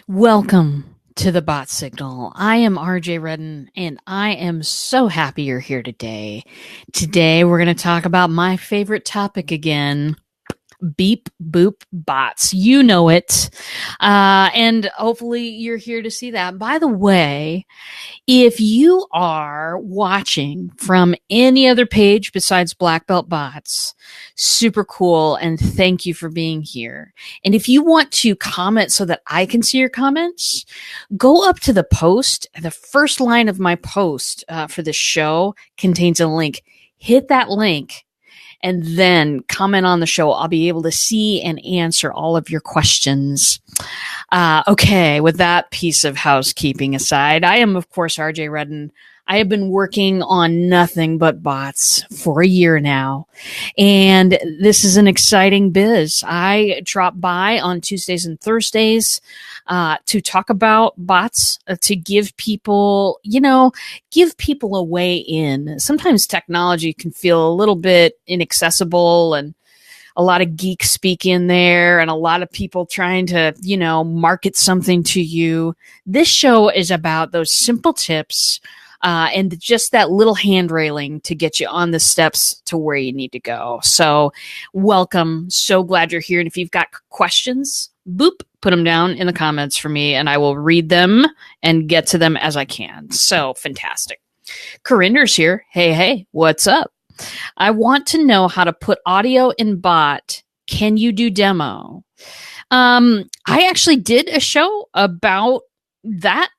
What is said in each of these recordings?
Welcome to the Bot Signal. I am RJ Redden, and I am so happy you're here today. Today, we're going to talk about my favorite topic again. Beep boop bots. You know it. And hopefully you're here to see that. By the way, if you are watching from any other page besides Black Belt Bots, super cool. And thank you for being here. And if you want to comment so that I can see your comments, go up to the post. The first line of my post for this show contains a link. Hit that link and then comment on the show. I'll be able to see and answer all of your questions. Okay, with that piece of housekeeping aside, I am, of course, RJ Redden. I have been working on nothing but bots for a year now, and this is an exciting biz. I drop by on Tuesdays and Thursdays to talk about bots, to give people, give people a way in. Sometimes technology can feel a little bit inaccessible and a lot of geek speak in there and a lot of people trying to, market something to you. This show is about those simple tips and just that little hand railing to get you on the steps to where you need to go. So welcome. So glad you're here. And if you've got questions, boop, put them down in the comments for me and I will read them and get to them as I can. So fantastic. Corinder's here. Hey, what's up? I want to know how to put audio in bot. Can you do demo? I actually did a show about that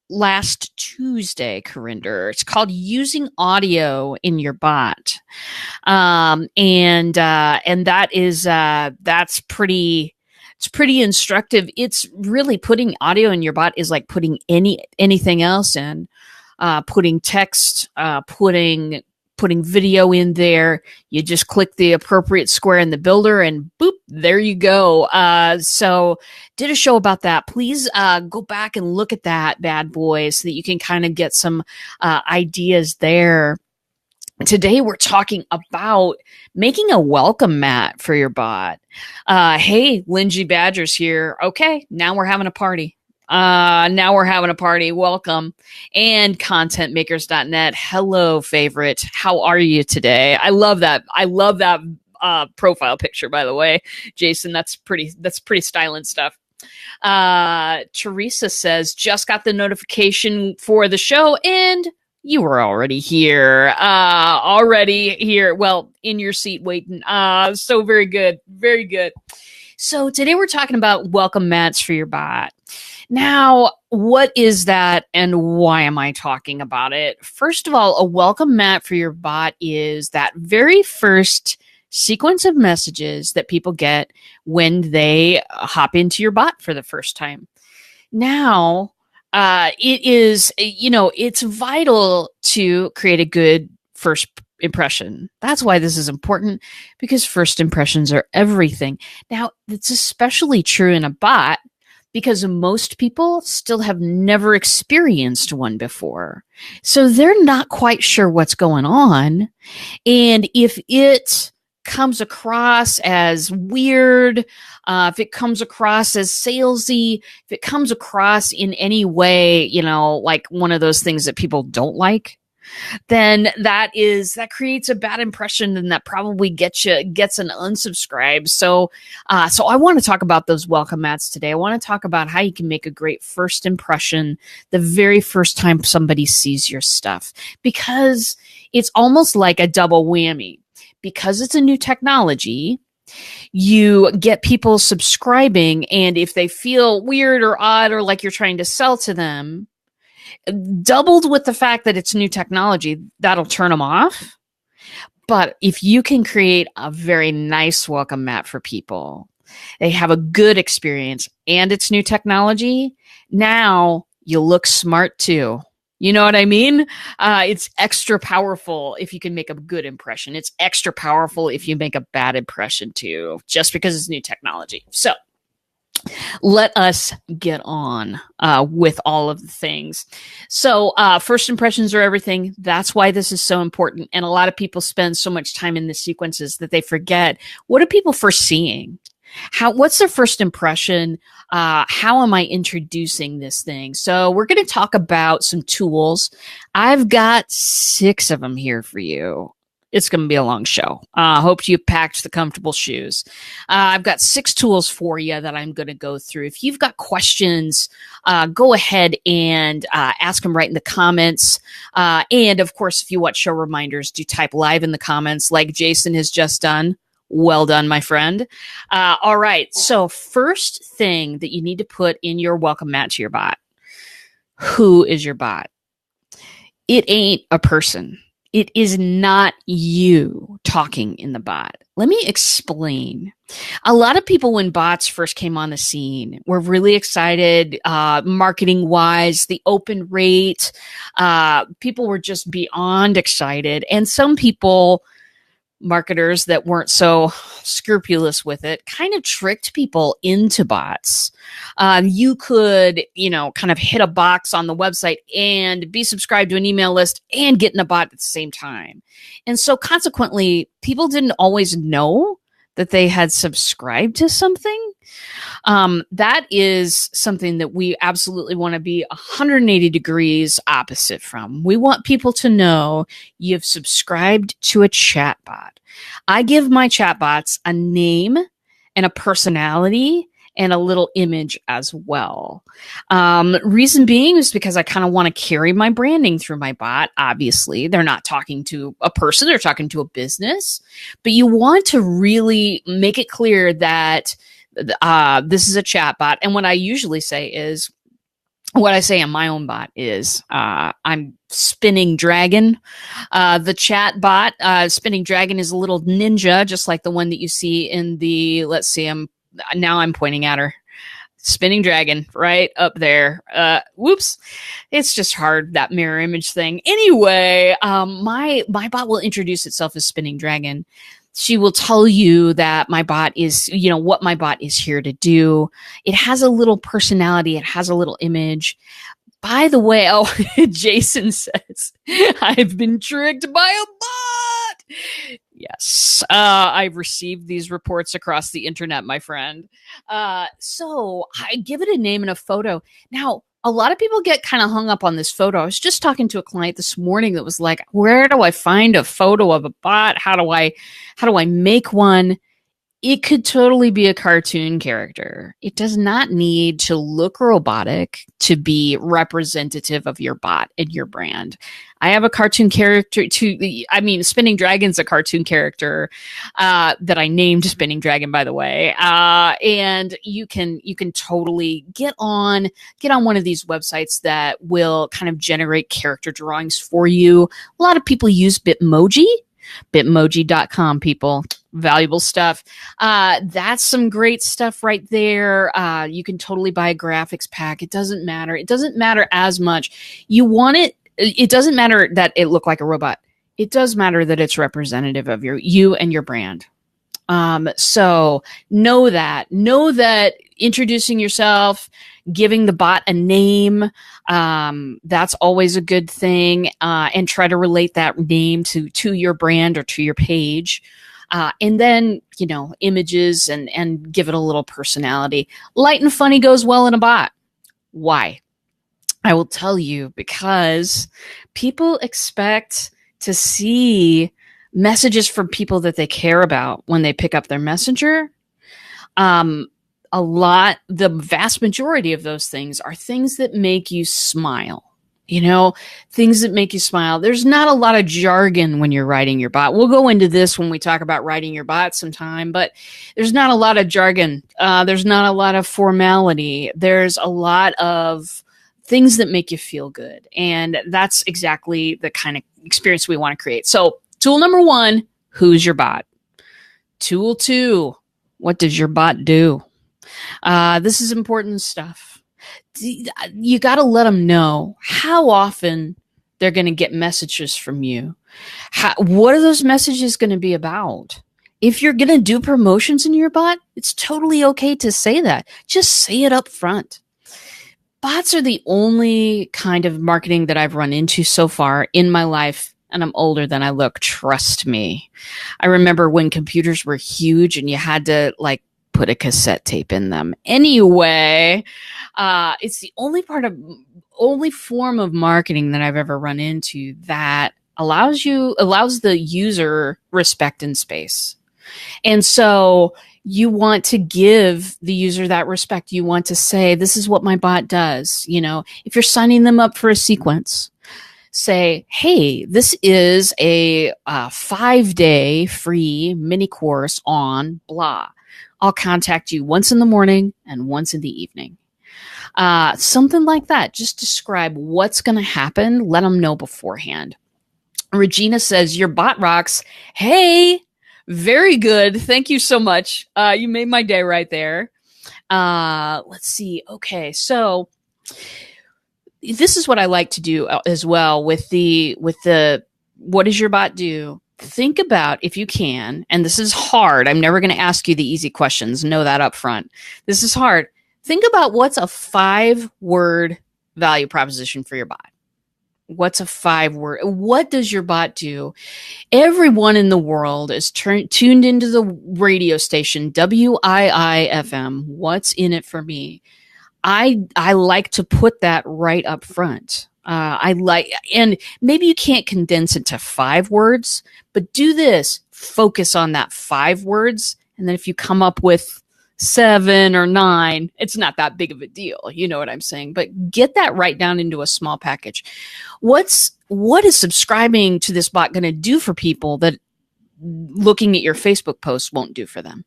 last Tuesday, Corinder. It's called Using Audio in Your Bot. And that is, that's pretty, it's pretty instructive. It's really putting audio in your bot is like putting anything else in, putting text, putting video in there. You just click the appropriate square in the builder and boop, there you go. So did a show about that. Please go back and look at that bad boy so that you can kind of get some ideas there. Today we're talking about making a welcome mat for your bot. Hey, Lindsay Badger's here. Okay, now we're having a party. Welcome. And contentmakers.net. Hello, favorite. How are you today? I love that. Profile picture, by the way, Jason. That's pretty styling stuff. Teresa says, just got the notification for the show and you were already here. Well, in your seat waiting. So very good. Very good. So today we're talking about welcome mats for your bot. Now, what is that and why am I talking about it? First of all, a welcome mat for your bot is that very first sequence of messages that people get when they hop into your bot for the first time. Now, it is, it's vital to create a good first impression. That's why this is important, because first impressions are everything. Now, it's especially true in a bot because most people still have never experienced one before. So they're not quite sure what's going on. And if it comes across as weird, if it comes across as salesy, if it comes across in any way, like one of those things that people don't like, then that creates a bad impression and that probably gets an unsubscribe. So I want to talk about those welcome mats today. I want to talk about how you can make a great first impression the very first time somebody sees your stuff, because it's almost like a double whammy. Because it's a new technology, you get people subscribing, and if they feel weird or odd or like you're trying to sell to them, doubled with the fact that it's new technology, that'll turn them off. But if you can create a very nice welcome mat for people, they have a good experience and it's new technology, now you look smart too. You know what I mean? It's extra powerful if you can make a good impression. It's extra powerful if you make a bad impression too, just because it's new technology. So let us get on with all of the things. So first impressions are everything. That's why this is so important. And a lot of people spend so much time in the sequences that they forget, what are people first seeing? What's their first impression? How am I introducing this thing? So we're going to talk about some tools. I've got 6 of them here for you. It's going to be a long show. Hope you packed the comfortable shoes. I've got 6 tools for you that I'm going to go through. If you've got questions, go ahead and ask them right in the comments. And of course, if you want show reminders, do type live in the comments like Jason has just done. Well done, my friend. All right. So first thing that you need to put in your welcome mat to your bot. Who is your bot? It ain't a person. It is not you talking in the bot. Let me explain. A lot of people, when bots first came on the scene, were really excited, marketing wise, the open rate. People were just beyond excited. And some people, marketers that weren't so scrupulous with it, kind of tricked people into bots. You could, kind of hit a box on the website and be subscribed to an email list and get in a bot at the same time. And so consequently, people didn't always know that they had subscribed to something. That is something that we absolutely want to be 180 degrees opposite from. We want people to know you've subscribed to a chatbot. I give my chatbots a name and a personality and a little image as well. Reason being is because I kind of want to carry my branding through my bot. Obviously, they're not talking to a person, they're talking to a business. But you want to really make it clear that this is a chat bot. And what I usually say is, what I say on my own bot is, I'm Spinning Dragon. The chat bot, Spinning Dragon, is a little ninja, just like the one that you see in the, let's see, I'm pointing at her. Spinning Dragon, right up there. Whoops. It's just hard, that mirror image thing. Anyway, my bot will introduce itself as Spinning Dragon. She will tell you that my bot is, what my bot is here to do. It has a little personality. It has a little image. By the way, Jason says, I've been tricked by a bot. Yes, I've received these reports across the internet, my friend. So I give it a name and a photo. Now, a lot of people get kind of hung up on this photo. I was just talking to a client this morning that was like, where do I find a photo of a bot? How do I make one? It could totally be a cartoon character. It does not need to look robotic to be representative of your bot and your brand. I have a cartoon character too. Spinning Dragon's a cartoon character that I named Spinning Dragon, by the way. And you can totally get on one of these websites that will kind of generate character drawings for you. A lot of people use Bitmoji.com, people. Valuable stuff. That's some great stuff right there. You can totally buy a graphics pack. It doesn't matter. It doesn't matter as much. You want it. It doesn't matter that it look like a robot. It does matter that it's representative of you and your brand. So know that introducing yourself, giving the bot a name, that's always a good thing. And try to relate that name to your brand or to your page. And then, images and give it a little personality. Light and funny goes well in a bot. Why? I will tell you, because people expect to see messages from people that they care about when they pick up their messenger. The vast majority of those things are things that make you smile. Things that make you smile. There's not a lot of jargon when you're writing your bot. We'll go into this when we talk about writing your bot sometime, but there's not a lot of jargon. There's not a lot of formality. There's a lot of things that make you feel good. And that's exactly the kind of experience we want to create. So tool number 1, who's your bot? Tool 2, what does your bot do? This is important stuff. You got to let them know how often they're going to get messages from you. What are those messages going to be about? If you're going to do promotions in your bot, it's totally okay to say that. Just say it up front. Bots are the only kind of marketing that I've run into so far in my life, and I'm older than I look. Trust me. I remember when computers were huge and you had to put a cassette tape in them. Anyway, it's the only form of marketing that I've ever run into that allows the user respect and space. And so you want to give the user that respect. You want to say, this is what my bot does. If you're signing them up for a sequence, say, hey, this is a 5-day free mini course on blah. I'll contact you once in the morning and once in the evening. Something like that. Just describe what's going to happen. Let them know beforehand. Regina says, your bot rocks. Hey, very good. Thank you so much. You made my day right there. Let's see. Okay. So this is what I like to do as well with the, what does your bot do? Think about, if you can, and this is hard. I'm never going to ask you the easy questions. Know that up front. This is hard. Think about what's a 5-word value proposition for your bot. What's a 5-word? What does your bot do? Everyone in the world is tuned into the radio station, WIIFM. What's in it for me? I like to put that right up front. And maybe you can't condense it to 5 words, but do this. Focus on that 5 words. And then if you come up with 7 or 9, it's not that big of a deal. You know what I'm saying? But get that right down into a small package. What is subscribing to this bot going to do for people that looking at your Facebook posts won't do for them?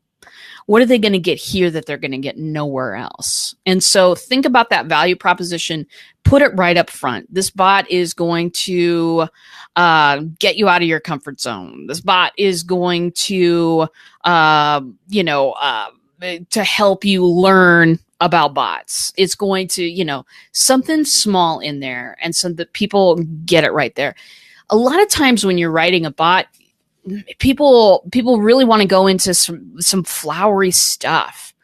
What are they going to get here that they're going to get nowhere else? And so think about that value proposition. Put it right up front. This bot is going to get you out of your comfort zone. This bot is going to, to help you learn about bots. It's going to, something small in there, and so that people get it right there. A lot of times when you're writing a bot, people really want to go into some flowery stuff.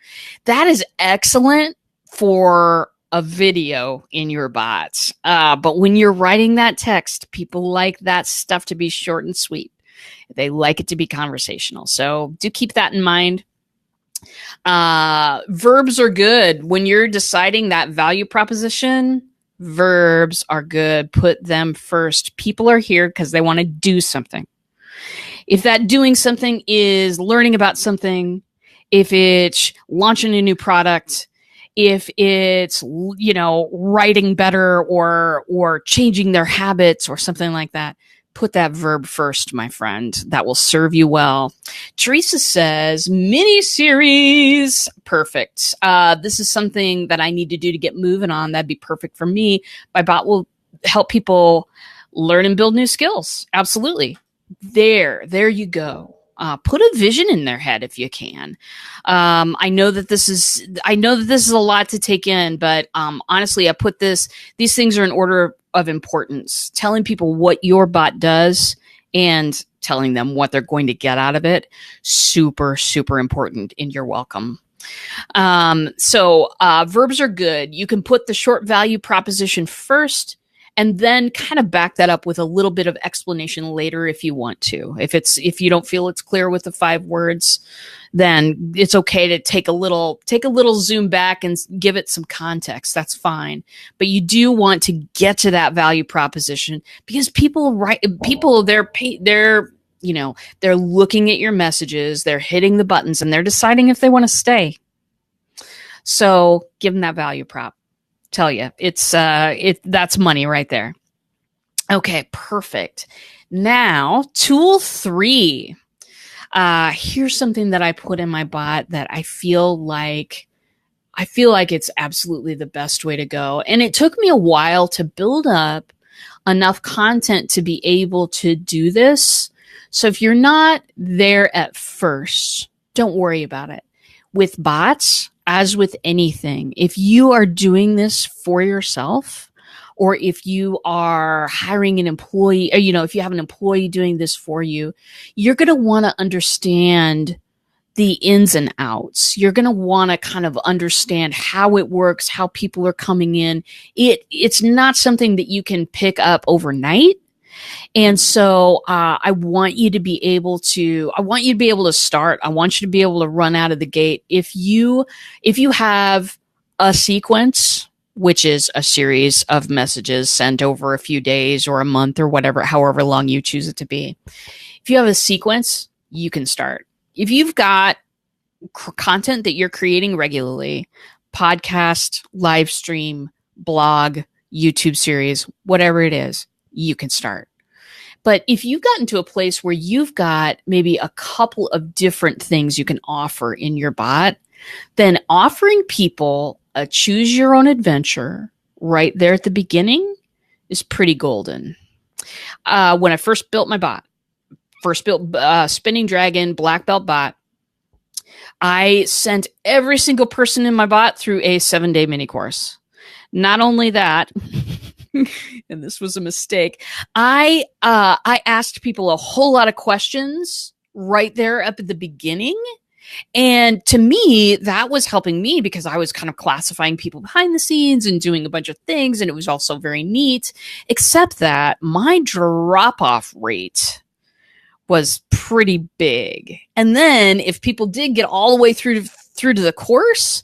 That is excellent for a video in your bots. But when you're writing that text, people like that stuff to be short and sweet. They like it to be conversational. So do keep that in mind. Verbs are good. When you're deciding that value proposition, verbs are good. Put them first. People are here because they want to do something. If that doing something is learning about something, if it's launching a new product, if it's, writing better or changing their habits or something like that, put that verb first, my friend. That will serve you well. Teresa says, mini series. Perfect. This is something that I need to do to get moving on. That'd be perfect for me. My bot will help people learn and build new skills. Absolutely. There you go. Put a vision in their head if you can. I know that this is a lot to take in, but honestly, I put these things are in order of importance. Telling people what your bot does and telling them what they're going to get out of it, super, super important, and you're welcome. So verbs are good. You can put the short value proposition first, and then kind of back that up with a little bit of explanation later if you want to. If you don't feel it's clear with the 5 words, then it's okay to take a little zoom back and give it some context. That's fine. But you do want to get to that value proposition because they're looking at your messages, they're hitting the buttons, and they're deciding if they want to stay. So give them that value prop. Tell you, that's money right there. Okay, perfect. Now, tool 3. Here's something that I put in my bot that I feel like it's absolutely the best way to go. And it took me a while to build up enough content to be able to do this. So if you're not there at first, don't worry about it. With bots, as with anything, if you are doing this for yourself, or if you are hiring an employee, or, if you have an employee doing this for you, you're going to want to understand the ins and outs. You're going to want to kind of understand how it works, how people are coming in. It's not something that you can pick up overnight. And so I want you to be able to start. I want you to be able to run out of the gate. If you have a sequence, which is a series of messages sent over a few days or a month or whatever, however long you choose it to be. If you have a sequence, you can start. If you've got content that you're creating regularly, podcast, live stream, blog, YouTube series, whatever it is, you can start. But if you've gotten to a place where you've got maybe a couple of different things you can offer in your bot, then offering people a choose your own adventure right there at the beginning is pretty golden. When I first built my bot, Spinning Dragon Black Belt bot, I sent every single person in my bot through a 7-day mini course. Not only that, and this was a mistake, I asked people a whole lot of questions right there up at the beginning. And to me, that was helping me because I was kind of classifying people behind the scenes and doing a bunch of things. And it was also very neat, except that my drop-off rate was pretty big. And then if people did get all the way through to the course,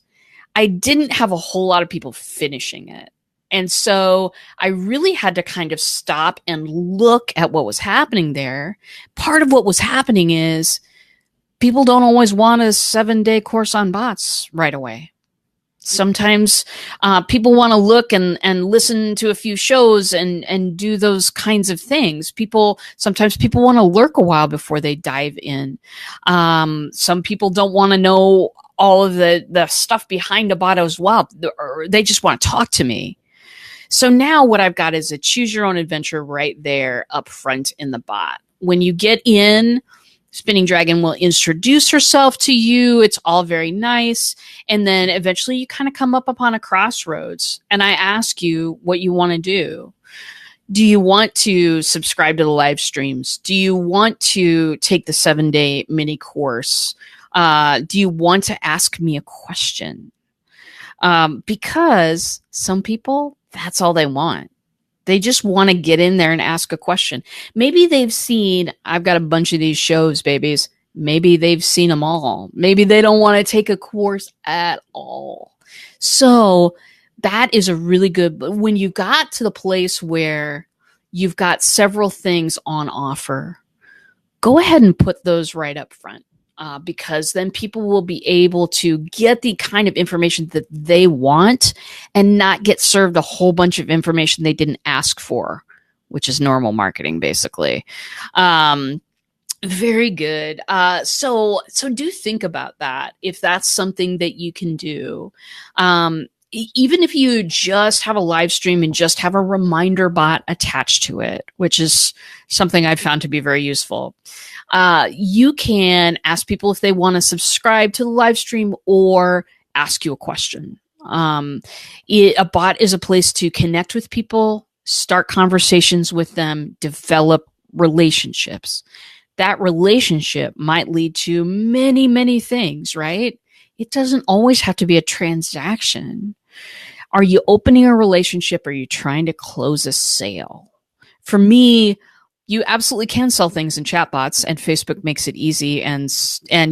I didn't have a whole lot of people finishing it. And so I really had to kind of stop and look at what was happening there. Part of what was happening is people don't always want a 7-day course on bots right away. Sometimes people want to look and listen to a few shows and do those kinds of things. Sometimes people want to lurk a while before they dive in. Some people don't want to know all of the stuff behind a bot as well. Or they just want to talk to me. So now what I've got is a choose your own adventure right there up front in the bot. When you get in, Spinning Dragon will introduce herself to you. It's all very nice. And then eventually you kind of come up upon a crossroads. And I ask you what you want to do. Do you want to subscribe to the live streams? Do you want to take the 7-day mini course? Do you want to ask me a question? Because some people, that's all they want. They just want to get in there and ask a question. Maybe they've seen, I've got a bunch of these shows, babies. Maybe they've seen them all. Maybe they don't want to take a course at all. So that is a really good, when you got to the place where you've got several things on offer, go ahead and put those right up front. Because then people will be able to get the kind of information that they want and not get served a whole bunch of information they didn't ask for, which is normal marketing, basically. Very good. So do think about that. If that's something that you can do, even if you just have a live stream and just have a reminder bot attached to it, which is something I've found to be very useful. You can ask people if they want to subscribe to the live stream or ask you a question. A bot is a place to connect with people, start conversations with them, develop relationships. That relationship might lead to many, many things, right? It doesn't always have to be a transaction. Are you opening a relationship? Or are you trying to close a sale? For me, you absolutely can sell things in chatbots, and Facebook makes it easy, and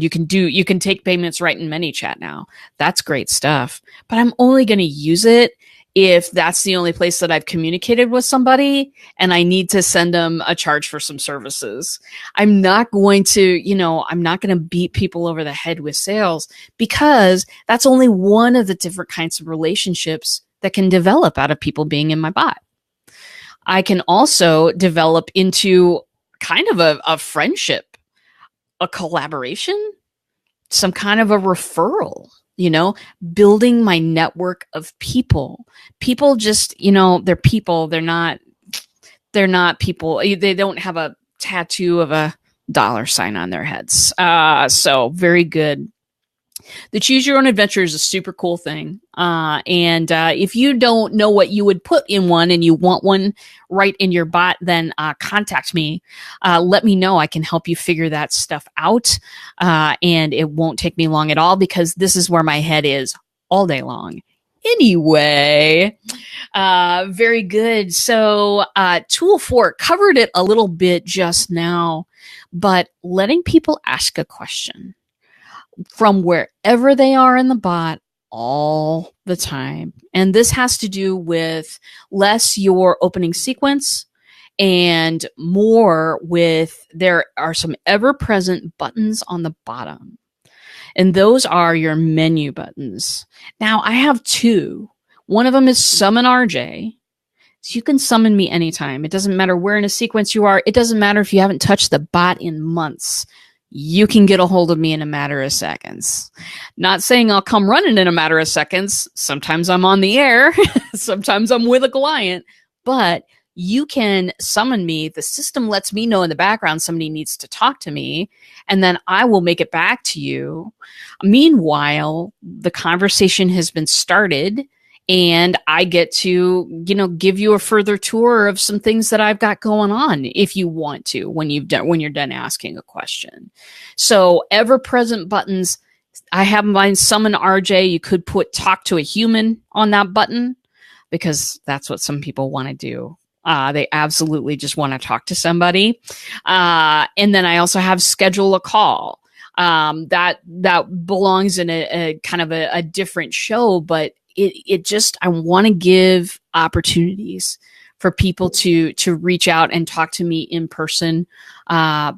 you can take payments right in ManyChat now. That's great stuff. But I'm only going to use it if that's the only place that I've communicated with somebody and I need to send them a charge for some services. I'm not going to beat people over the head with sales, because that's only one of the different kinds of relationships that can develop out of people being in my bot. I can also develop into kind of a friendship, a collaboration, some kind of a referral, building my network of people. People just, they're people. They're not people. They don't have a tattoo of a $sign on their heads. So very good. The Choose Your Own Adventure is a super cool thing. And if you don't know what you would put in one and you want one right in your bot, then contact me. Let me know. I can help you figure that stuff out. And it won't take me long at all, because this is where my head is all day long. Anyway, Very good. So, tool 4 covered it a little bit just now, but letting people ask a question from wherever they are in the bot all the time. And this has to do with less your opening sequence and more with there are some ever present buttons on the bottom. And those are your menu buttons. Now, I have two. One of them is Summon RJ. So you can summon me anytime. It doesn't matter where in a sequence you are. It doesn't matter if you haven't touched the bot in months. You can get a hold of me in a matter of seconds. Not saying I'll come running in a matter of seconds. Sometimes I'm on the air. Sometimes I'm with a client. But you can summon me. The system lets me know in the background somebody needs to talk to me, and then I will make it back to you. Meanwhile, the conversation has been started, and I get to, give you a further tour of some things that I've got going on if you want to when you're done asking a question. So ever-present buttons, I have mine Summon RJ. You could put Talk to a Human on that button because that's what some people want to do. They absolutely just want to talk to somebody. And then I also have Schedule a Call. That belongs in a kind of a different show, but it just, I want to give opportunities for people to reach out and talk to me in person,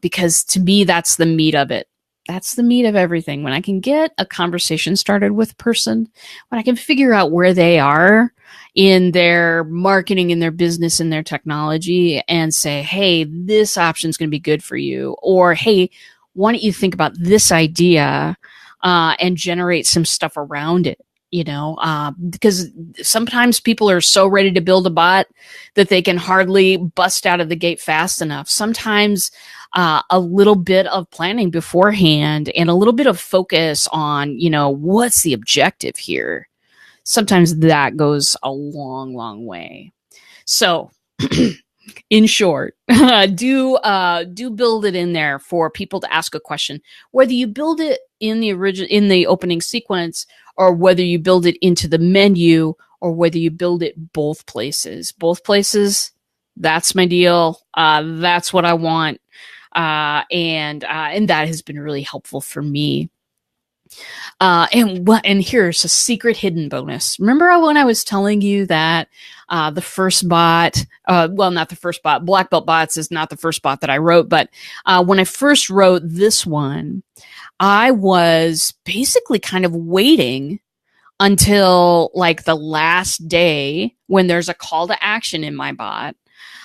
because to me, that's the meat of it. That's the meat of everything. When I can get a conversation started with a person, when I can figure out where they are in their marketing, in their business, in their technology, and say, hey, this option is going to be good for you. Or, hey, why don't you think about this idea and generate some stuff around it? Because sometimes people are so ready to build a bot that they can hardly bust out of the gate fast enough. Sometimes a little bit of planning beforehand and a little bit of focus on, what's the objective here? Sometimes that goes a long, long way. So, in short, do build it in there for people to ask a question, whether you build it in the opening sequence, or whether you build it into the menu, or whether you build it both places. Both places, that's my deal. That's what I want, and that has been really helpful for me. And here's a secret hidden bonus. Remember when I was telling you that the first bot, not the first bot, Black Belt Bots is not the first bot that I wrote, but when I first wrote this one, I was basically kind of waiting until like the last day when there's a call to action in my bot.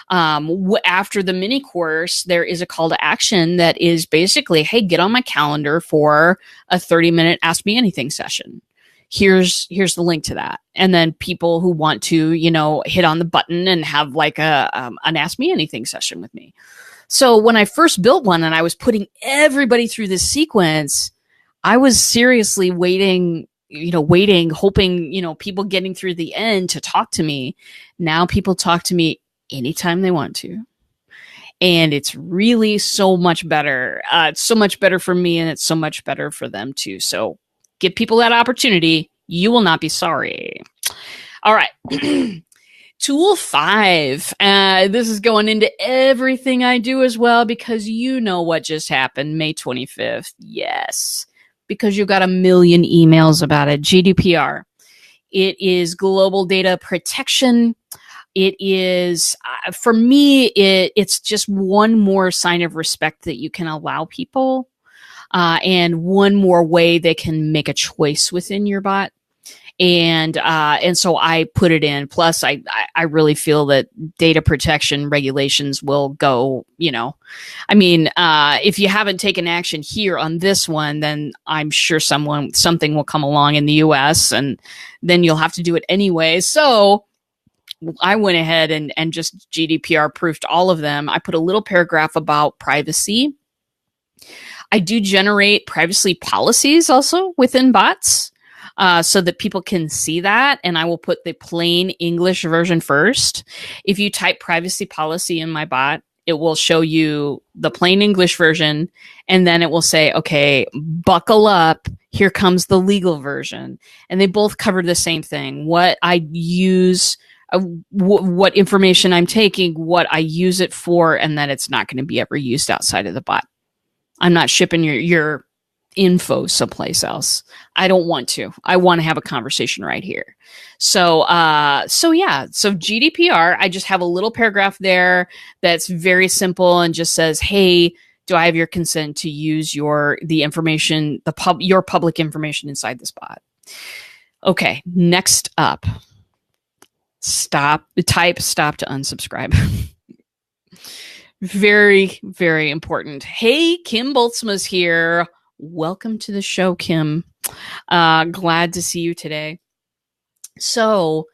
After the mini course, there is a call to action that is basically, hey, get on my calendar for a 30-minute Ask Me Anything session. Here's the link to that. And then people who want to, hit on the button and have like an Ask Me Anything session with me. So when I first built one and I was putting everybody through this sequence, I was seriously waiting, hoping, people getting through the end to talk to me. Now people talk to me anytime they want to. And it's really so much better. It's so much better for me, and it's so much better for them too. So give people that opportunity. You will not be sorry. All right. Tool 5. This is going into everything I do as well, because you know what just happened May 25th. Yes. Because you got a million emails about it. GDPR. It is global data protection. It is, for me, it's just one more sign of respect that you can allow people, and one more way they can make a choice within your bot. And so I put it in. Plus, I really feel that data protection regulations will go, if you haven't taken action here on this one, then I'm sure something will come along in the US, and then you'll have to do it anyway. So I went ahead and just GDPR proofed all of them. I put a little paragraph about privacy. I do generate privacy policies also within bots, so that people can see that. And I will put the plain English version first. If you type privacy policy in my bot, it will show you the plain English version. And then it will say, okay, buckle up. Here comes the legal version. And they both cover the same thing. What I use what information I'm taking, what I use it for, and that it's not going to be ever used outside of the bot. I'm not shipping your info someplace else. I don't want to. I want to have a conversation right here. So GDPR, I just have a little paragraph there that's very simple and just says, hey, do I have your consent to use your public information inside this bot? Okay, next up. Stop to unsubscribe. Very, very important. Hey, Kim Boltzma's here. Welcome to the show, Kim. Glad to see you today. So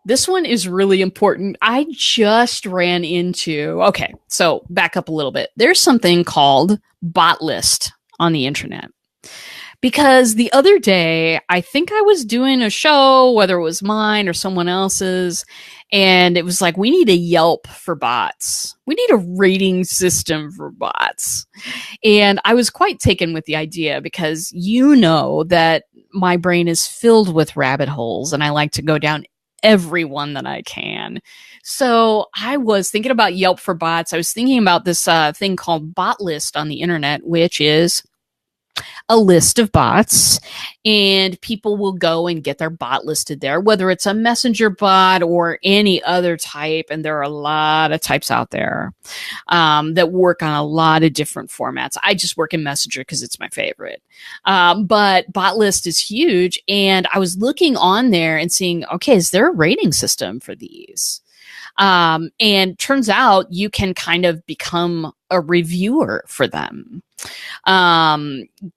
this one is really important. I just ran into, okay, so back up a little bit. There's something called bot list on the internet. Because the other day, I think I was doing a show, whether it was mine or someone else's, and it was like, we need a Yelp for bots. We need a rating system for bots. And I was quite taken with the idea because you know that my brain is filled with rabbit holes and I like to go down every one that I can. So I was thinking about Yelp for bots. I was thinking about this thing called bot list on the internet, which is a list of bots, and people will go and get their bot listed there, whether it's a messenger bot or any other type. And there are a lot of types out there that work on a lot of different formats. I just work in Messenger because it's my favorite. But bot list is huge. And I was looking on there and seeing, okay, is there a rating system for these? And turns out you can kind of become a reviewer for them.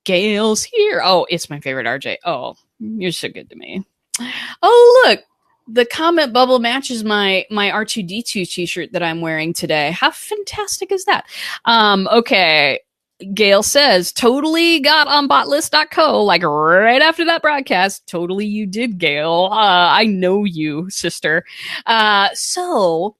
Gail's here. Oh, it's my favorite RJ. Oh, you're so good to me. Oh, look, the comment bubble matches my R2D2 t-shirt that I'm wearing today. How fantastic is that? Okay. Gail says, totally got on botlist.co, like right after that broadcast. Totally you did, Gail. I know you, sister. So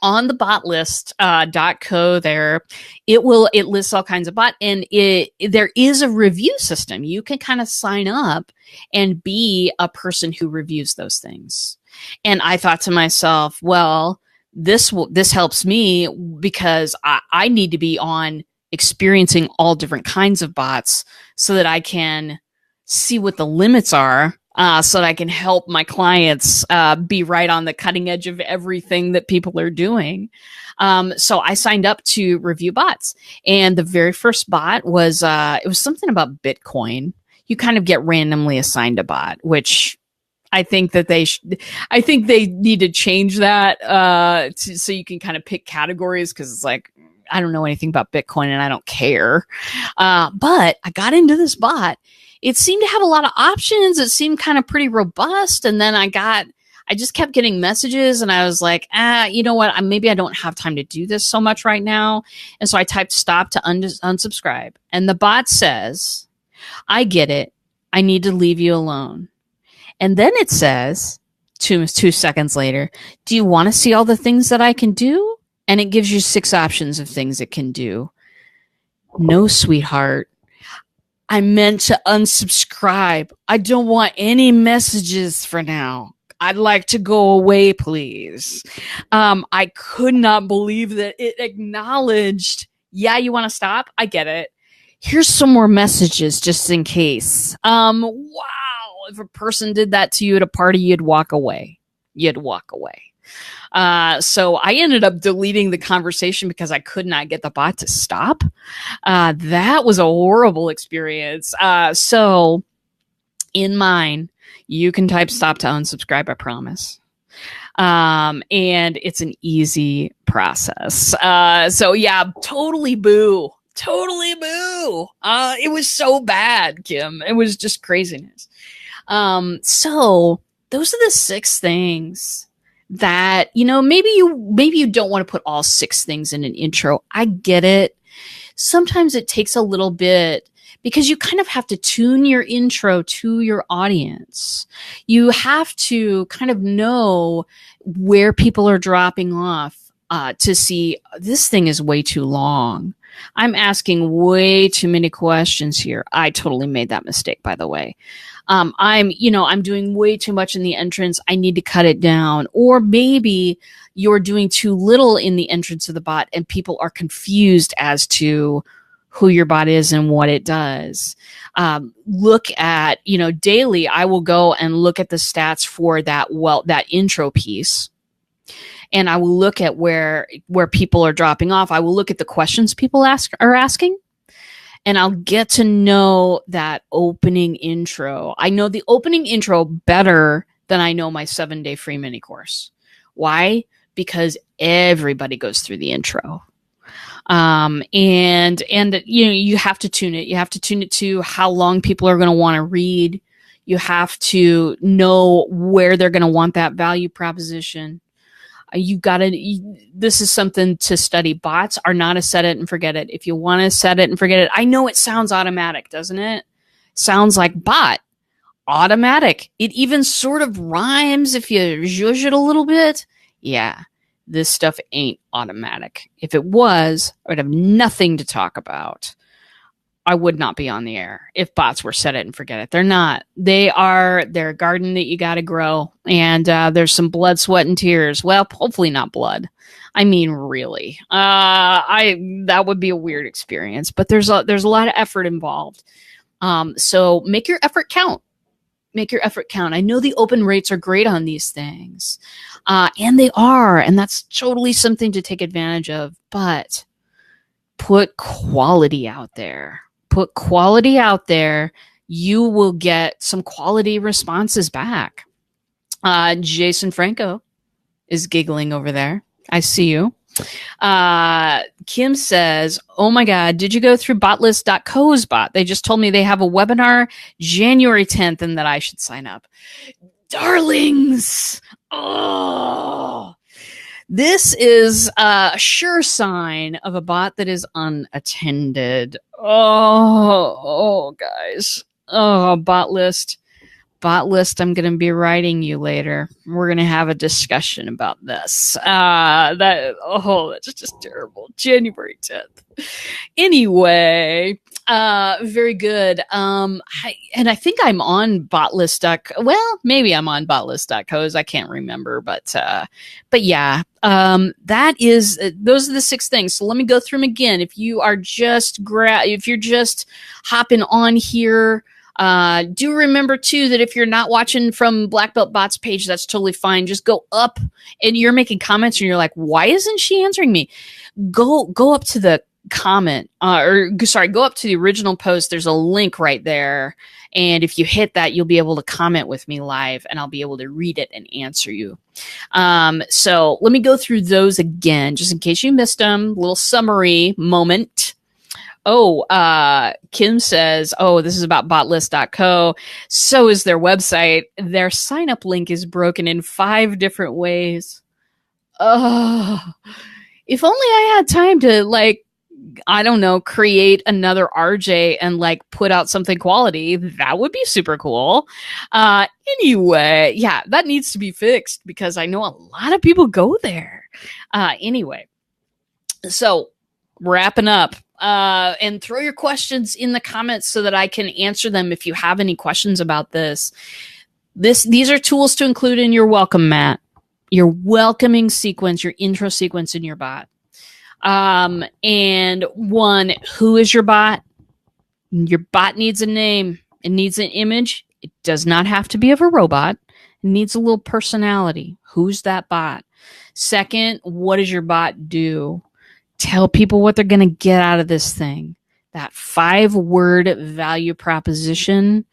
on the botlist.co there, it lists all kinds of bot, and there is a review system. You can kind of sign up and be a person who reviews those things. And I thought to myself, well, this helps me because I need to be on experiencing all different kinds of bots so that I can see what the limits are, so that I can help my clients be right on the cutting edge of everything that people are doing. So I signed up to review bots, and the very first bot was it was something about Bitcoin. You kind of get randomly assigned a bot, which I think that I think they need to change that so you can kind of pick categories, because it's like, I don't know anything about Bitcoin and I don't care. But I got into this bot. It seemed to have a lot of options. It seemed kind of pretty robust. And then I just kept getting messages, and I was like, you know what? Maybe I don't have time to do this so much right now. And so I typed stop to unsubscribe. And the bot says, I get it. I need to leave you alone. And then it says, two seconds later, do you want to see all the things that I can do? And it gives you 6 options of things it can do. No, sweetheart. I meant to unsubscribe. I don't want any messages for now. I'd like to go away, please. I could not believe that it acknowledged, yeah, you want to stop? I get it. Here's some more messages just in case. Wow. If a person did that to you at a party, you'd walk away. So I ended up deleting the conversation because I could not get the bot to stop. That was a horrible experience. So in mine, you can type stop to unsubscribe, I promise. And it's an easy process. So yeah, totally boo. It was so bad, Kim. It was just craziness. So those are the 6 things that, maybe you don't want to put all 6 things in an intro. I get it. Sometimes it takes a little bit because you kind of have to tune your intro to your audience. You have to kind of know where people are dropping off to see this thing is way too long. I'm asking way too many questions here. I totally made that mistake, by the way. I'm doing way too much in the entrance. I need to cut it down. Or maybe you're doing too little in the entrance of the bot and people are confused as to who your bot is and what it does. Look at, daily, I will go and look at the stats for that intro piece. And I will look at where people are dropping off. I will look at the questions people are asking. And I'll get to know that opening intro. I know the opening intro better than I know my 7-day free mini course. Why? Because everybody goes through the intro. And you have to tune it. You have to tune it to how long people are going to want to read. You have to know where they're going to want that value proposition. This is something to study. Bots are not a set it and forget it. If you want to set it and forget it, I know it sounds automatic, doesn't it? Sounds like bot, automatic. It even sort of rhymes if you zhuzh it a little bit. Yeah, this stuff ain't automatic. If it was, I would have nothing to talk about. I would not be on the air if bots were set it and forget it. They're not. They're a garden that you got to grow. And there's some blood, sweat, and tears. Well, hopefully not blood. I mean, really. That would be a weird experience. But there's a lot of effort involved. So make your effort count. Make your effort count. I know the open rates are great on these things. And they are. And that's totally something to take advantage of. But put quality out there. Put quality out there, you will get some quality responses back. Jason Franco is giggling over there. I see you. Kim says, oh my God, did you go through botlist.co's bot? They just told me they have a webinar January 10th and that I should sign up. Darlings! Oh! This is a sure sign of a bot that is unattended. Oh, guys. Oh, bot list. I'm going to be writing you later. We're going to have a discussion about this. That's just terrible. January 10th. Anyway, very good. I think I'm on botlist.co. Well, maybe I'm on botlist.co's. I can't remember, but yeah, that is, those are the 6 things. So let me go through them again. If you are just hopping on here, do remember too that if you're not watching from Black Belt Bots page, that's totally fine. Just go up and you're making comments and you're like, why isn't she answering me? Go up to the comment, go up to the original post. There's a link right there. And if you hit that, you'll be able to comment with me live and I'll be able to read it and answer you. So let me go through those again, just in case you missed them. Little summary moment. Kim says, this is about botlist.co. So is their website. Their sign up link is broken in 5 different ways. If only I had time to I don't know, create another RJ and put out something quality. That would be super cool. Anyway, yeah, that needs to be fixed because I know a lot of people go there. Anyway, so wrapping up. And throw your questions in the comments so that I can answer them if you have any questions about this. These are tools to include in your welcome mat, your welcoming sequence, your intro sequence in your bot. And 1, who is your bot? Your bot needs a name. It needs an image. It does not have to be of a robot. It needs a little personality. Who's that bot? 2nd, what does your bot do? Tell people what they're going to get out of this thing. That 5-word value proposition,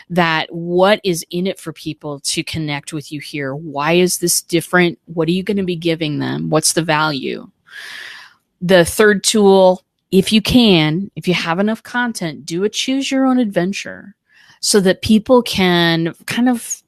that what is in it for people to connect with you here. Why is this different? What are you going to be giving them? What's the value? The 3rd tool, if you have enough content, do a choose your own adventure so that people can kind of,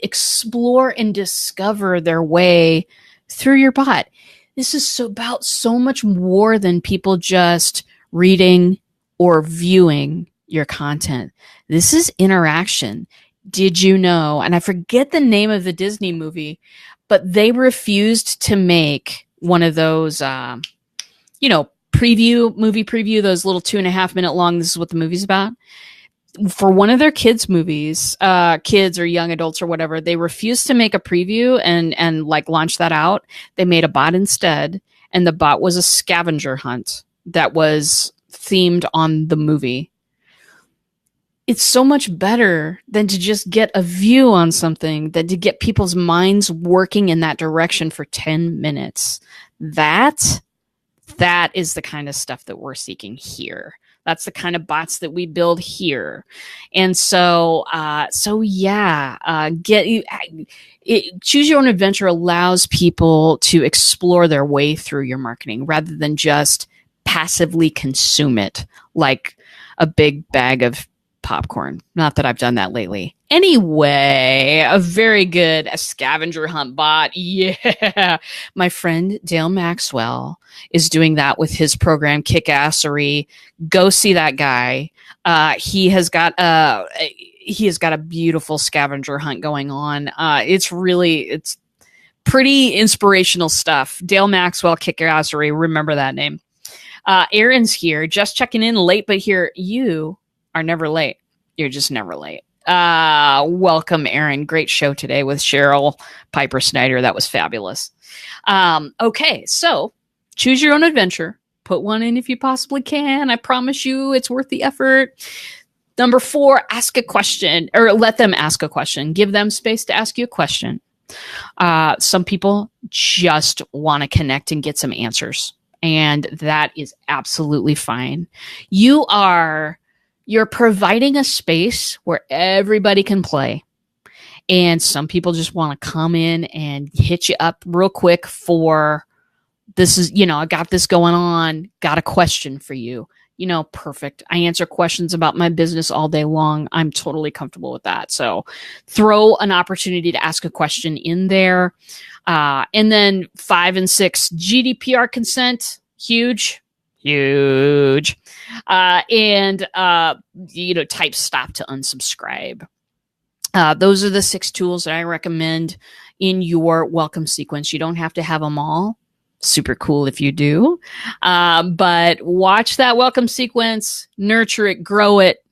explore and discover their way through your bot. This is about so much more than people just reading or viewing your content. This is interaction. Did you know? And I forget the name of the Disney movie, but they refused to make one of those, movie preview, those little 2.5 minute long, this is what the movie's about. for one of their kids movies, kids or young adults or whatever, they refused to make a preview and like launch that out. They made a bot instead, and the bot was a scavenger hunt that was themed on the movie. It's so much better than to just get a view on something, than to get people's minds working in that direction for 10 minutes. That is the kind of stuff that we're seeking here. That's the kind of bots that we build here. And so, choose your own adventure allows people to explore their way through your marketing rather than just passively consume it like a big bag of popcorn. Not that I've done that lately. Anyway, a scavenger hunt bot. Yeah. My friend Dale Maxwell is doing that with his program Kickassery. Go see that guy. He has got a beautiful scavenger hunt going on. It's pretty inspirational stuff. Dale Maxwell Kickassery. Remember that name. Aaron's here, just checking in late, but here you are never late. You're just never late. Welcome, Aaron. Great show today with Cheryl Piper Snyder. That was fabulous. Okay, so choose your own adventure. Put one in if you possibly can. I promise you it's worth the effort. Number 4, ask a question, or let them ask a question. Give them space to ask you a question. Some people just want to connect and get some answers, and that is absolutely fine. You're providing a space where everybody can play. And some people just want to come in and hit you up real quick for this is, I got this going on, got a question for you. Perfect. I answer questions about my business all day long. I'm totally comfortable with that. So throw an opportunity to ask a question in there. And then 5 and 6, GDPR consent, huge. And type stop to unsubscribe. Those are the 6 tools that I recommend in your welcome sequence. You don't have to have them all. Super cool if you do. But watch that welcome sequence, nurture it, grow it,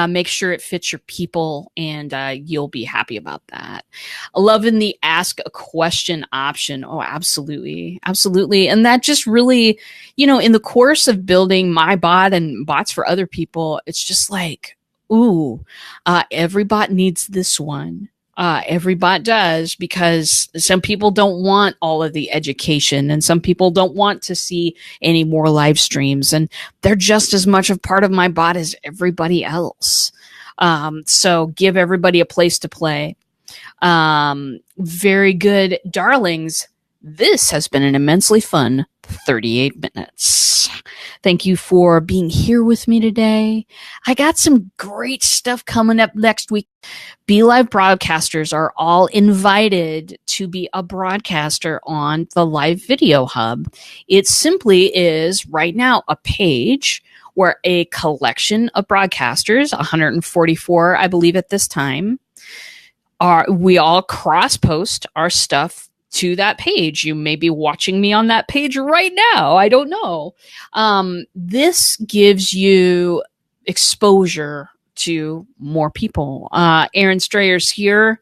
make sure it fits your people, and you'll be happy about that. Loving the ask a question option. Oh, absolutely. Absolutely. And that just really, in the course of building my bot and bots for other people, it's just like, ooh, every bot needs this one. Every bot does, because some people don't want all of the education, and some people don't want to see any more live streams, and they're just as much a part of my bot as everybody else. So give everybody a place to play. Very good, darlings. This has been an immensely fun 38 minutes. Thank you for being here with me today. I got some great stuff coming up next week. Be Live broadcasters are all invited to be a broadcaster on the Live Video Hub. It simply is right now a page where a collection of broadcasters, 144, I believe at this time, we all cross-post our stuff to that page. You may be watching me on that page right now. I don't know. This gives you exposure to more people. Aaron Strayer's here.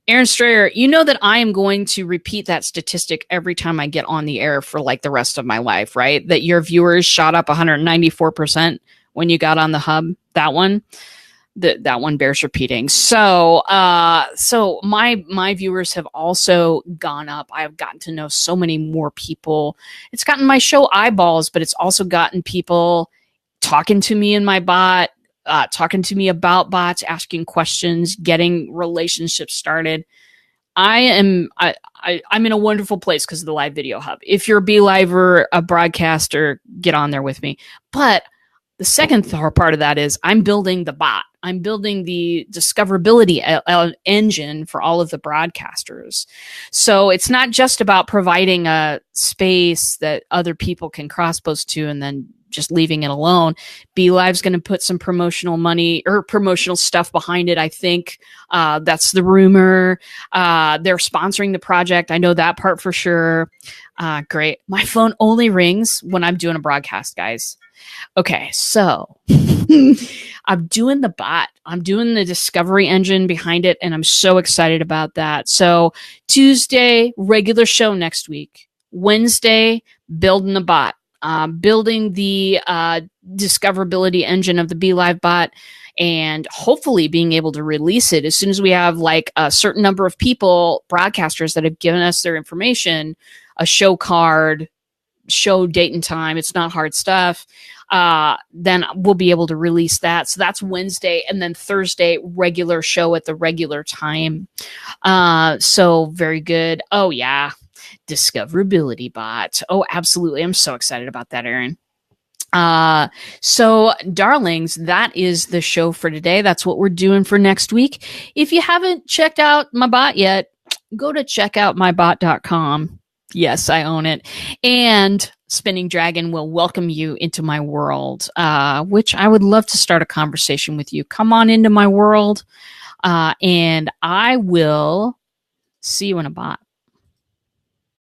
Aaron Strayer, you know that I am going to repeat that statistic every time I get on the air for like the rest of my life, right? That your viewers shot up 194% when you got on the hub. That one bears repeating. So my viewers have also gone up. I've gotten to know so many more people. It's gotten my show eyeballs, but it's also gotten people talking to me in my bot, talking to me about bots, asking questions, getting relationships started. I'm in a wonderful place because of the Live Video Hub. If you're a BeLiver, a broadcaster, get on there with me. But the second part of that is I'm building the bot. I'm building the discoverability engine for all of the broadcasters. So it's not just about providing a space that other people can cross-post to and then just leaving it alone. BeLive's going to put some promotional money or promotional stuff behind it, I think. That's the rumor. They're sponsoring the project. I know that part for sure. Great. My phone only rings when I'm doing a broadcast, guys. Okay, so I'm doing the bot. I'm doing the discovery engine behind it, and I'm so excited about that. So Tuesday, regular show next week. Wednesday, building the bot, building the discoverability engine of the BeLive bot, and hopefully being able to release it as soon as we have like a certain number of people, broadcasters that have given us their information, a show card, show date and time. It's not hard stuff. Then we'll be able to release that. So that's Wednesday, and then Thursday, regular show at the regular time. So very good. Oh yeah, discoverability bot. Oh, absolutely. I'm so excited about that, Aaron. So darlings, that is the show for today. That's what we're doing for next week. If you haven't checked out my bot yet, go to checkoutmybot.com. Yes, I own it. And Spinning Dragon will welcome you into my world, which I would love to start a conversation with you. Come on into my world, and I will see you in a bot.